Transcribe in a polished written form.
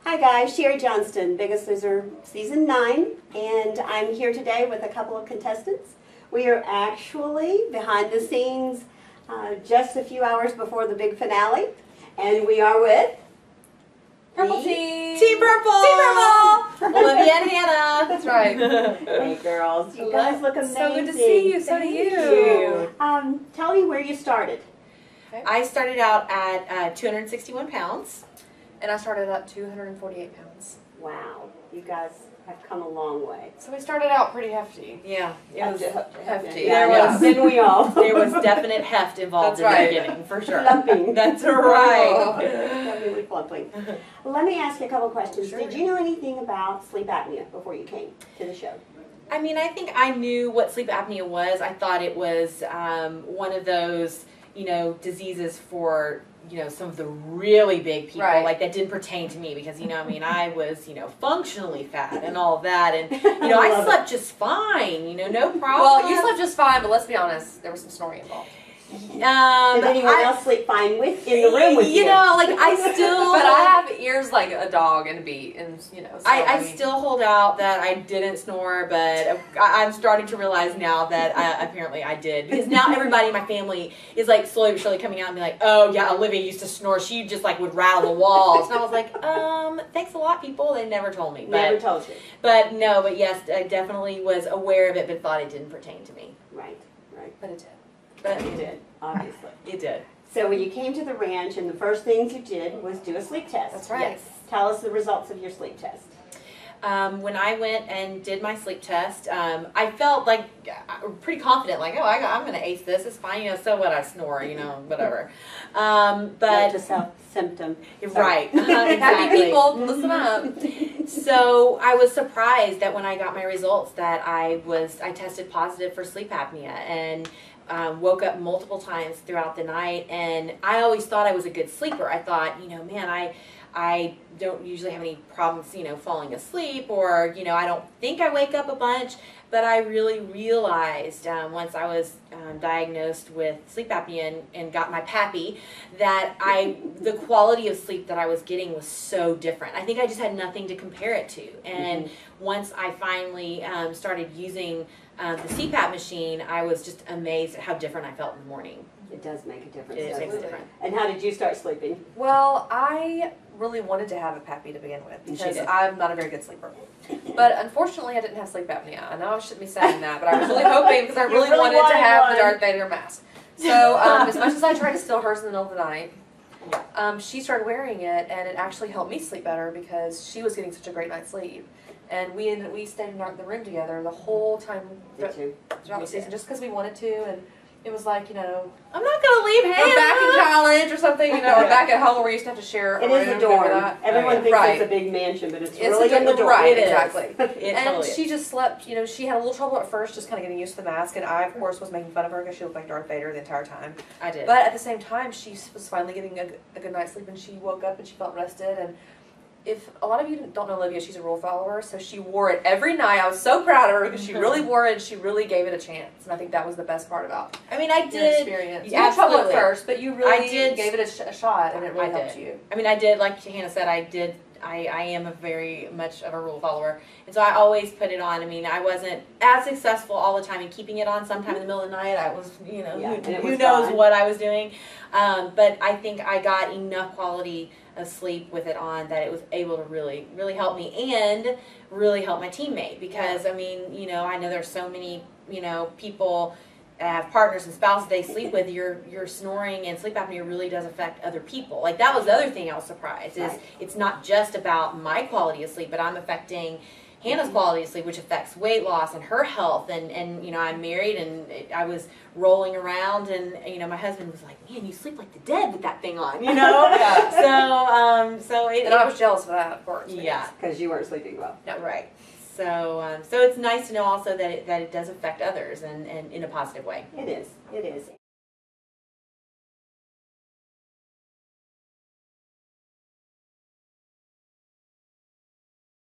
Hi guys, Sherry Johnston, Biggest Loser Season 9, and I'm here today with a couple of contestants. We are actually behind the scenes just a few hours before the big finale, and we are with Purple Team! Team Purple! Team Purple! Olivia and Hannah. That's right. Hey girls, you guys look amazing. So good to see you. So do you. Tell me where you started. Okay. I started out at 261 pounds. And I started at 248 pounds. Wow, you guys have come a long way. So we started out pretty hefty. Yeah, it was hefty. Didn't we all? There was definite heft involved in the beginning, for sure. Plumping. That's right. Definitely plumping. Let me ask you a couple of questions. Sure. Did you know anything about sleep apnea before you came to the show? I mean, I think I knew what sleep apnea was. I thought it was one of those, diseases for some of the really big people, like that didn't pertain to me because, I mean, I was, functionally fat and all of that. And, I slept just fine, no problem. Well, you slept just fine, but let's be honest, there was some snoring involved. Did anyone else sleep fine in the room with you? I still... But I have ears like a dog and a beat, and, so I still hold out that I didn't snore, but I'm starting to realize now that apparently I did. Because now everybody in my family is, slowly but surely coming out and be like, oh, yeah, Olivia used to snore. She just, would rattle the walls. And I was like, thanks a lot, people. They never told me. Never told you. But, no, but yes, I definitely was aware of it, but thought it didn't pertain to me. Right. But it did. But it did, obviously. It did. So when you came to the ranch, and the first things you did was do a sleep test. That's right. Yes. Tell us the results of your sleep test. When I went and did my sleep test, I felt pretty confident, I'm going to ace this. It's fine, so what, I snore, whatever. But just a symptom. Right. Exactly. Happy people, listen up. So I was surprised that when I got my results that I tested positive for sleep apnea and woke up multiple times throughout the night. And I always thought I was a good sleeper. I thought, man, I don't usually have any problems, falling asleep, or, I don't think I wake up a bunch, but I really realized once I was diagnosed with sleep apnea and got my PAPI that the quality of sleep that I was getting was so different. I think I just had nothing to compare it to. And once I finally started using the CPAP machine, I was just amazed at how different I felt in the morning. It does make a difference. It makes a difference. And how did you start sleeping? Well, I really wanted to have a PAPI to begin with because I'm not a very good sleeper. But unfortunately, I didn't have sleep apnea. I know I shouldn't be saying that, but I was really hoping because I really wanted to have the Darth Vader mask. So as much as I tried to steal hers in the middle of the night, she started wearing it, and it actually helped me sleep better because she was getting such a great night's sleep. And we stayed in the room together the whole time throughout the season just because we wanted to. And it was like, I'm not going to leave Hannah. We're back in college or something, or back at home where we used to have to share a room. It is a dorm. Everyone thinks it's a big mansion, but it's really in the dorm. Right, exactly. And she just slept, she had a little trouble at first just kind of getting used to the mask, and I, of course, was making fun of her because she looked like Darth Vader the entire time. I did. But at the same time, she was finally getting a good night's sleep, and she woke up and she felt rested. And if a lot of you don't know Olivia, she's a rule follower, so she wore it every night. I was so proud of her because she really wore it and she really gave it a chance. And I think that was the best part about I did experience. You had trouble at first, but you really gave it a shot, and it really helped you. I did, like Hannah said, I am a very much of a rule follower, and so I always put it on. I wasn't as successful all the time in keeping it on. Sometime in the middle of the night, I was, who knows what I was doing. But I think I got enough quality of sleep with it on that it was able to really, really help me and really help my teammate because, I know there's so many, people have partners and spouses they sleep with, your snoring and sleep apnea really does affect other people. That was the other thing I was surprised is it's not just about my quality of sleep, but I'm affecting Hannah's quality of sleep, which affects weight loss and her health. And I'm married and I was rolling around and, my husband was like, man, you sleep like the dead with that thing on, Yeah. So and I was jealous of that, of course. Yeah. Because you weren't sleeping well. No, right. So it's nice to know also that it does affect others and in a positive way. It is.